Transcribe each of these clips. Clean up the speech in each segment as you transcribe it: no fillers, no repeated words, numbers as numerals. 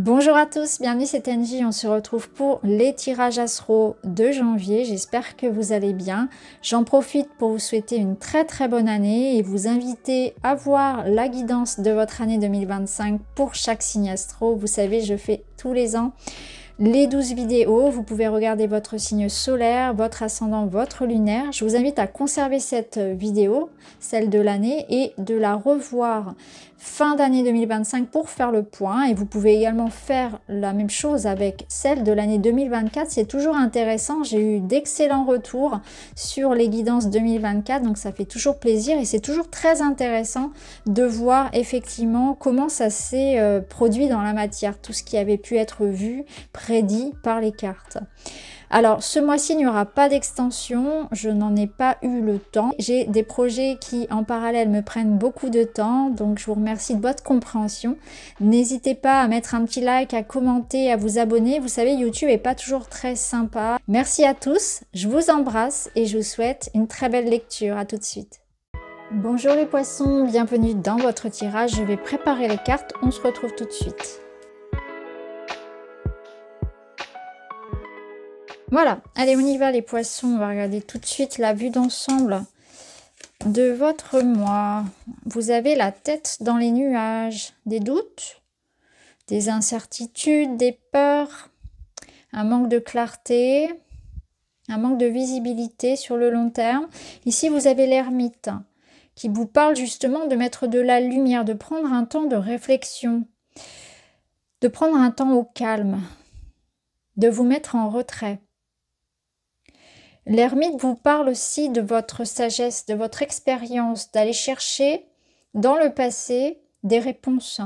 Bonjour à tous, bienvenue, c'est Angie. On se retrouve pour les tirages astro de janvier. J'espère que vous allez bien. J'en profite pour vous souhaiter une très bonne année et vous inviter à voir la guidance de votre année 2025 pour chaque signe astro. Vous savez, je fais tous les ans les 12 vidéos. Vous pouvez regarder votre signe solaire, votre ascendant, votre lunaire. Je vous invite à conserver cette vidéo, celle de l'année, et de la revoir fin d'année 2025 pour faire le point. Et vous pouvez également faire la même chose avec celle de l'année 2024. C'est toujours intéressant. J'ai eu d'excellents retours sur les guidances 2024, donc ça fait toujours plaisir et c'est toujours très intéressant de voir effectivement comment ça s'est produit dans la matière, tout ce qui avait pu être vu, prédit par les cartes. Alors ce mois-ci il n'y aura pas d'extension, je n'en ai pas eu le temps. J'ai des projets qui en parallèle me prennent beaucoup de temps, donc je vous remercie de votre compréhension. N'hésitez pas à mettre un petit like, à commenter, à vous abonner. Vous savez, YouTube est pas toujours très sympa. Merci à tous, je vous embrasse et je vous souhaite une très belle lecture. À tout de suite. Bonjour les poissons, bienvenue dans votre tirage. Je vais préparer les cartes, on se retrouve tout de suite. Voilà, allez on y va les poissons, on va regarder tout de suite la vue d'ensemble de votre mois. Vous avez la tête dans les nuages, des doutes, des incertitudes, des peurs, un manque de clarté, un manque de visibilité sur le long terme. Ici vous avez l'ermite qui vous parle justement de mettre de la lumière, de prendre un temps de réflexion, de prendre un temps au calme, de vous mettre en retrait. L'ermite vous parle aussi de votre sagesse, de votre expérience, d'aller chercher dans le passé des réponses.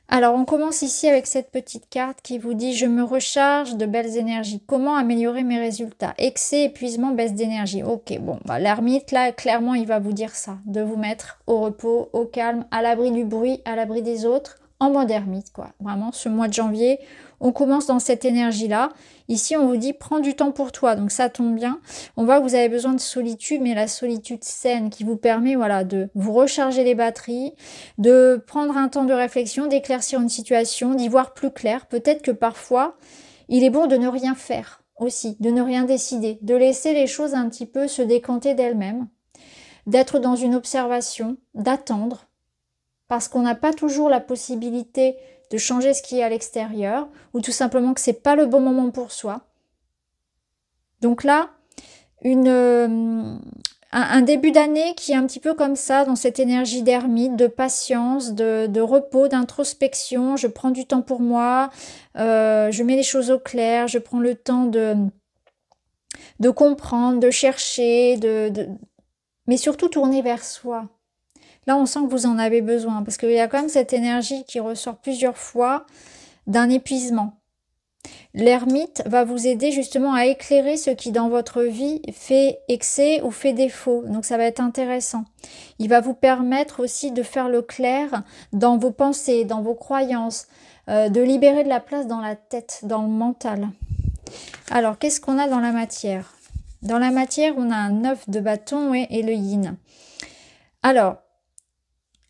Alors on commence ici avec cette petite carte qui vous dit « Je me recharge de belles énergies. Comment améliorer mes résultats ?» Excès, épuisement, baisse d'énergie. Ok, bon, bah, l'ermite là, clairement, il va vous dire ça, de vous mettre au repos, au calme, à l'abri du bruit, à l'abri des autres, en mode ermite, quoi. Vraiment, ce mois de janvier, on commence dans cette énergie-là. Ici, on vous dit, prends du temps pour toi. Donc, ça tombe bien. On voit que vous avez besoin de solitude, mais la solitude saine qui vous permet, voilà, de vous recharger les batteries, de prendre un temps de réflexion, d'éclaircir une situation, d'y voir plus clair. Peut-être que parfois, il est bon de ne rien faire aussi, de ne rien décider, de laisser les choses un petit peu se décanter d'elles-mêmes, d'être dans une observation, d'attendre, parce qu'on n'a pas toujours la possibilité de changer ce qui est à l'extérieur, ou tout simplement que c'est pas le bon moment pour soi. Donc là, un début d'année qui est un petit peu comme ça, dans cette énergie d'ermite, de patience, de repos, d'introspection. Je prends du temps pour moi, je mets les choses au clair, je prends le temps de comprendre, de chercher, mais surtout tourner vers soi. Là, on sent que vous en avez besoin, parce qu'il y a quand même cette énergie qui ressort plusieurs fois d'un épuisement. L'ermite va vous aider justement à éclairer ce qui dans votre vie fait excès ou fait défaut. Donc ça va être intéressant. Il va vous permettre aussi de faire le clair dans vos pensées, dans vos croyances, de libérer de la place dans la tête, dans le mental. Alors, qu'est-ce qu'on a dans la matière? Dans la matière, on a un 9 de bâton et le yin. Alors,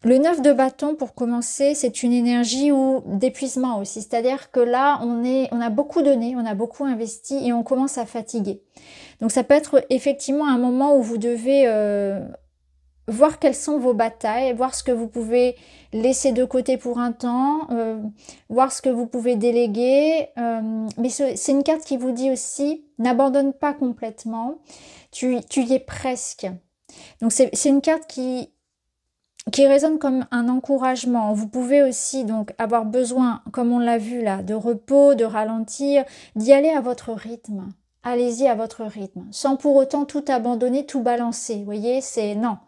le 9 de bâton, pour commencer, c'est une énergie d'épuisement aussi. C'est-à-dire que là, on a beaucoup donné, on a beaucoup investi et on commence à fatiguer. Donc ça peut être effectivement un moment où vous devez voir quelles sont vos batailles, voir ce que vous pouvez laisser de côté pour un temps, voir ce que vous pouvez déléguer. Mais c'est une carte qui vous dit aussi, n'abandonne pas complètement, tu y es presque. Donc c'est une carte qui résonne comme un encouragement. Vous pouvez aussi donc avoir besoin, comme on l'a vu là, de repos, de ralentir, d'y aller à votre rythme. Allez-y à votre rythme, sans pour autant tout abandonner, tout balancer. Vous voyez, c'est non.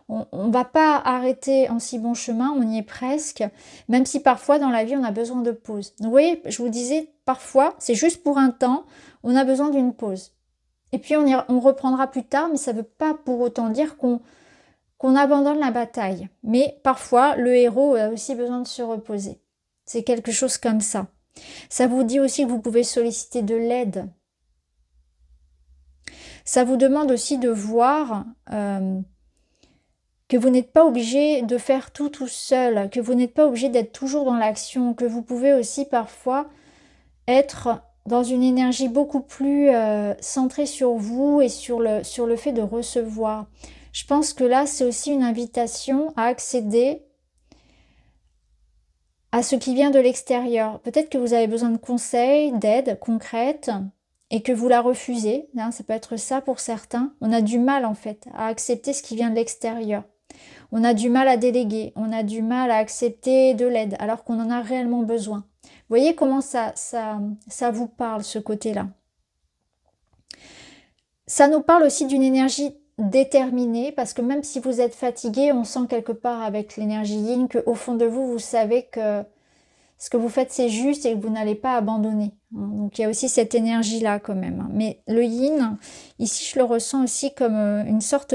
On ne va pas arrêter en si bon chemin, on y est presque, même si parfois dans la vie on a besoin de pause. Donc vous voyez, je vous disais, parfois, c'est juste pour un temps, on a besoin d'une pause. Et puis on reprendra plus tard, mais ça ne veut pas pour autant dire qu'on abandonne la bataille. Mais parfois, le héros a aussi besoin de se reposer. C'est quelque chose comme ça. Ça vous dit aussi que vous pouvez solliciter de l'aide. Ça vous demande aussi de voir que vous n'êtes pas obligé de faire tout seul, que vous n'êtes pas obligé d'être toujours dans l'action, que vous pouvez aussi parfois être dans une énergie beaucoup plus centrée sur vous et sur le fait de recevoir. Je pense que là, c'est aussi une invitation à accéder à ce qui vient de l'extérieur. Peut-être que vous avez besoin de conseils, d'aide concrète et que vous la refusez. Hein, ça peut être ça pour certains. On a du mal en fait à accepter ce qui vient de l'extérieur. On a du mal à déléguer, on a du mal à accepter de l'aide alors qu'on en a réellement besoin. Vous voyez comment ça vous parle, ce côté-là. Ça nous parle aussi d'une énergie déterminée, parce que même si vous êtes fatigué, on sent quelque part avec l'énergie yin qu'au fond de vous, vous savez que ce que vous faites, c'est juste et que vous n'allez pas abandonner. Donc il y a aussi cette énergie-là quand même. Mais le yin, ici, je le ressens aussi comme une sorte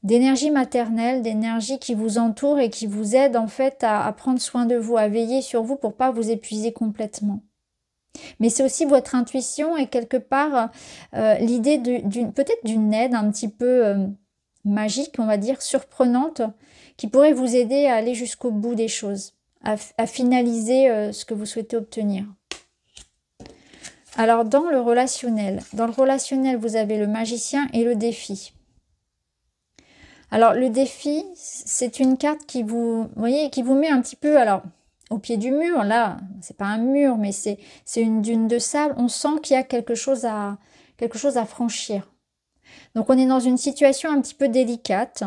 d'énergie maternelle, d'énergie qui vous entoure et qui vous aide en fait à prendre soin de vous, à veiller sur vous pour pas vous épuiser complètement. Mais c'est aussi votre intuition et quelque part l'idée peut-être d'une aide un petit peu magique, on va dire, surprenante, qui pourrait vous aider à aller jusqu'au bout des choses, à finaliser ce que vous souhaitez obtenir. Alors dans le relationnel, vous avez le magicien et le défi. Alors le défi, c'est une carte qui vous voyez, qui vous met un petit peu, alors au pied du mur, là, c'est pas un mur, mais c'est une dune de sable. On sent qu'il y a quelque chose à franchir. Donc on est dans une situation un petit peu délicate.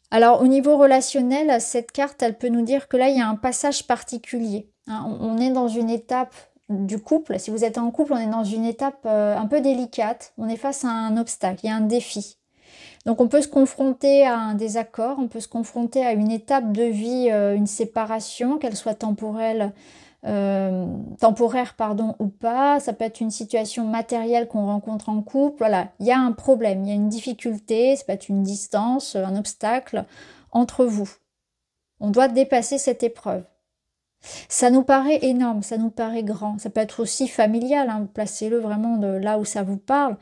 Alors au niveau relationnel, cette carte, elle peut nous dire que là, il y a un passage particulier. Hein, on est dans une étape du couple. Si vous êtes en couple, on est dans une étape un peu délicate. On est face à un obstacle, il y a un défi. Donc on peut se confronter à un désaccord, on peut se confronter à une étape de vie, une séparation, qu'elle soit temporaire ou pas. Ça peut être une situation matérielle qu'on rencontre en couple. Voilà, il y a un problème, il y a une difficulté, ça peut être une distance, un obstacle entre vous. On doit dépasser cette épreuve. Ça nous paraît énorme, ça nous paraît grand. Ça peut être aussi familial, hein, placez-le vraiment de là où ça vous parle.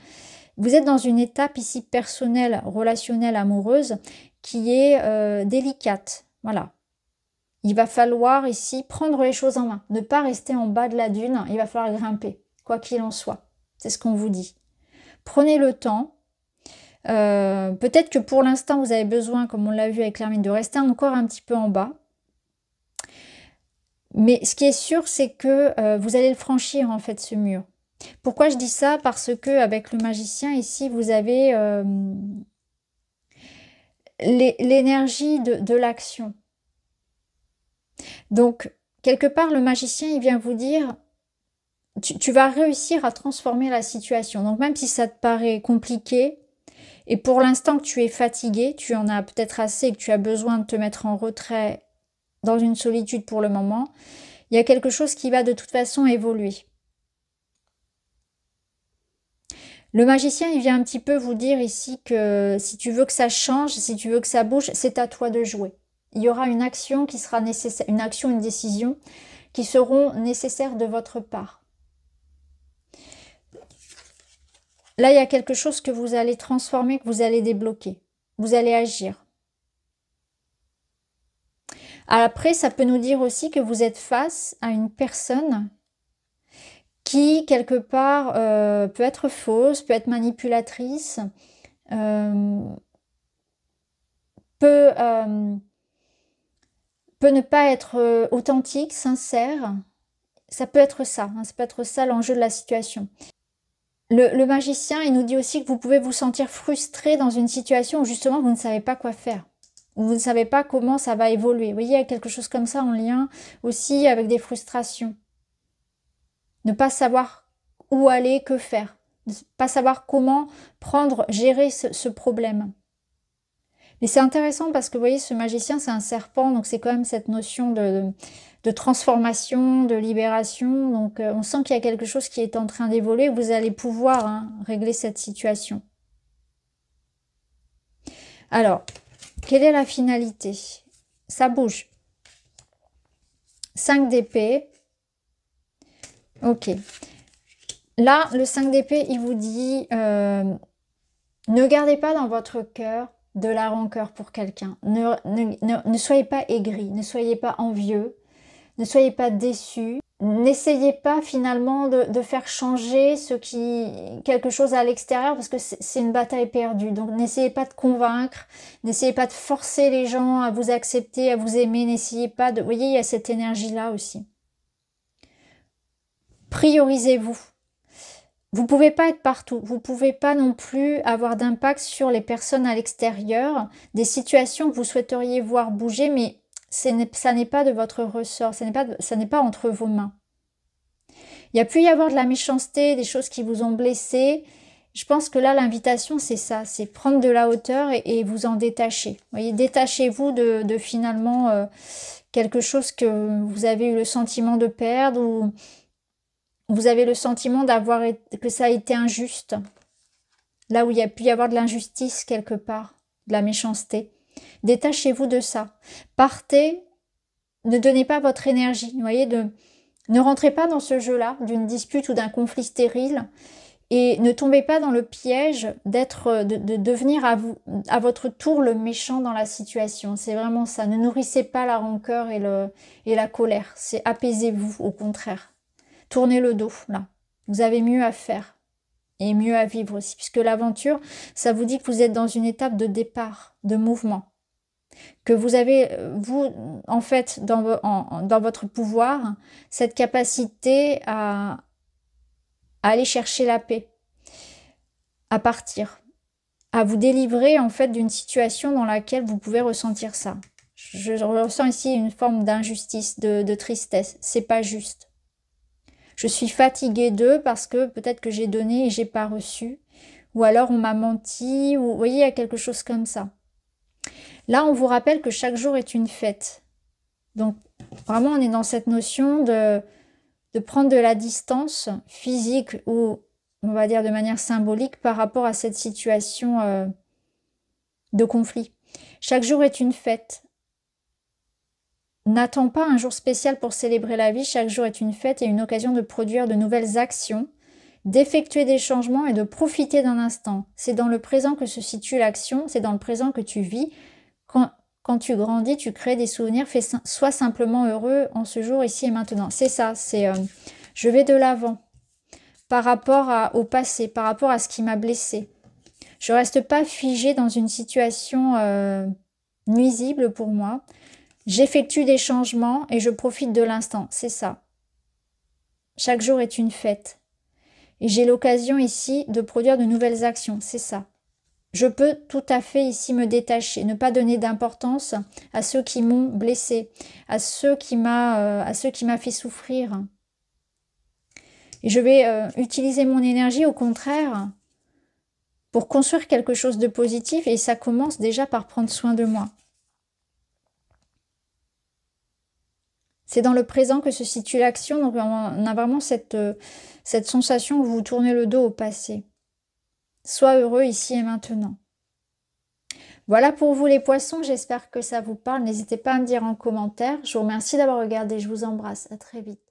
Vous êtes dans une étape ici personnelle, relationnelle, amoureuse, qui est délicate. Voilà. Il va falloir ici prendre les choses en main. Ne pas rester en bas de la dune, il va falloir grimper, quoi qu'il en soit. C'est ce qu'on vous dit. Prenez le temps. Peut-être que pour l'instant, vous avez besoin, comme on l'a vu avec l'hermine, de rester encore un petit peu en bas. Mais ce qui est sûr, c'est que vous allez le franchir, en fait, ce mur. Pourquoi je dis ça? Parce que avec le magicien, ici, vous avez l'énergie de l'action. Donc, quelque part, le magicien, il vient vous dire, tu vas réussir à transformer la situation. Donc, même si ça te paraît compliqué, et pour l'instant que tu es fatigué, tu en as peut-être assez, que tu as besoin de te mettre en retrait dans une solitude pour le moment, il y a quelque chose qui va de toute façon évoluer. Le magicien, il vient un petit peu vous dire ici que si tu veux que ça change, si tu veux que ça bouge, c'est à toi de jouer. Il y aura une action qui sera nécessaire, une action, une décision qui seront nécessaires de votre part. Là, il y a quelque chose que vous allez transformer, que vous allez débloquer. Vous allez agir. Après, ça peut nous dire aussi que vous êtes face à une personne qui, quelque part, peut être fausse, peut être manipulatrice, peut ne pas être authentique, sincère. Ça peut être ça, hein, ça peut être ça l'enjeu de la situation. Le magicien, il nous dit aussi que vous pouvez vous sentir frustré dans une situation où justement vous ne savez pas quoi faire. Où vous ne savez pas comment ça va évoluer. Vous voyez, il y a quelque chose comme ça en lien aussi avec des frustrations. Ne pas savoir où aller, que faire. Ne pas savoir comment gérer ce problème. Mais c'est intéressant parce que vous voyez, ce magicien, c'est un serpent, donc c'est quand même cette notion de transformation, de libération. Donc on sent qu'il y a quelque chose qui est en train d'évoluer. Vous allez pouvoir régler cette situation. Alors, quelle est la finalité? Ça bouge. 5 d'épée. Ok. Là, le 5 d'épée, il vous dit, ne gardez pas dans votre cœur de la rancœur pour quelqu'un. Ne soyez pas aigri, ne soyez pas envieux, ne soyez pas déçus. N'essayez pas finalement de faire changer quelque chose à l'extérieur parce que c'est une bataille perdue. Donc n'essayez pas de convaincre, n'essayez pas de forcer les gens à vous accepter, à vous aimer. N'essayez pas de... Vous voyez, il y a cette énergie-là aussi. Priorisez-vous. Vous ne pouvez pas être partout. Vous ne pouvez pas non plus avoir d'impact sur les personnes à l'extérieur, des situations que vous souhaiteriez voir bouger, mais ça n'est pas de votre ressort, ça n'est pas entre vos mains. Il y a pu y avoir de la méchanceté, des choses qui vous ont blessé. Je pense que là, l'invitation, c'est ça, c'est prendre de la hauteur et vous en détacher. Vous voyez, détachez-vous de finalement quelque chose que vous avez eu le sentiment de perdre ou vous avez le sentiment que ça a été injuste. Là où il y a pu y avoir de l'injustice quelque part, de la méchanceté. Détachez-vous de ça. Partez, ne donnez pas votre énergie. Vous voyez, ne rentrez pas dans ce jeu-là, d'une dispute ou d'un conflit stérile. Et ne tombez pas dans le piège de devenir à votre tour le méchant dans la situation. C'est vraiment ça. Ne nourrissez pas la rancœur et la colère. C'est apaisez-vous, au contraire. Tournez le dos, là. Vous avez mieux à faire et mieux à vivre aussi. Puisque l'aventure, ça vous dit que vous êtes dans une étape de départ, de mouvement. Que vous avez, vous, en fait, dans votre pouvoir, cette capacité à aller chercher la paix, à partir, à vous délivrer, en fait, d'une situation dans laquelle vous pouvez ressentir ça. Je ressens ici une forme d'injustice, de tristesse. C'est pas juste. Je suis fatiguée d'eux parce que peut-être que j'ai donné et j'ai pas reçu. Ou alors on m'a menti. Ou, vous voyez, il y a quelque chose comme ça. Là, on vous rappelle que chaque jour est une fête. Donc, vraiment, on est dans cette notion de prendre de la distance physique ou, on va dire, de manière symbolique par rapport à cette situation de conflit. Chaque jour est une fête. N'attends pas un jour spécial pour célébrer la vie. Chaque jour est une fête et une occasion de produire de nouvelles actions, d'effectuer des changements et de profiter d'un instant. C'est dans le présent que se situe l'action, c'est dans le présent que tu vis. Quand tu grandis, tu crées des souvenirs, sois simplement heureux en ce jour, ici et maintenant. C'est ça, c'est je vais de l'avant par rapport au passé, par rapport à ce qui m'a blessé. Je reste pas figée dans une situation nuisible pour moi. J'effectue des changements et je profite de l'instant, c'est ça. Chaque jour est une fête. Et j'ai l'occasion ici de produire de nouvelles actions, c'est ça. Je peux tout à fait ici me détacher, ne pas donner d'importance à ceux qui m'ont blessé, à ceux qui m'a fait souffrir. Et je vais utiliser mon énergie au contraire pour construire quelque chose de positif et ça commence déjà par prendre soin de moi. C'est dans le présent que se situe l'action, donc on a vraiment cette sensation où vous tournez le dos au passé. Sois heureux ici et maintenant. Voilà pour vous les poissons, j'espère que ça vous parle. N'hésitez pas à me dire en commentaire. Je vous remercie d'avoir regardé, je vous embrasse, à très vite.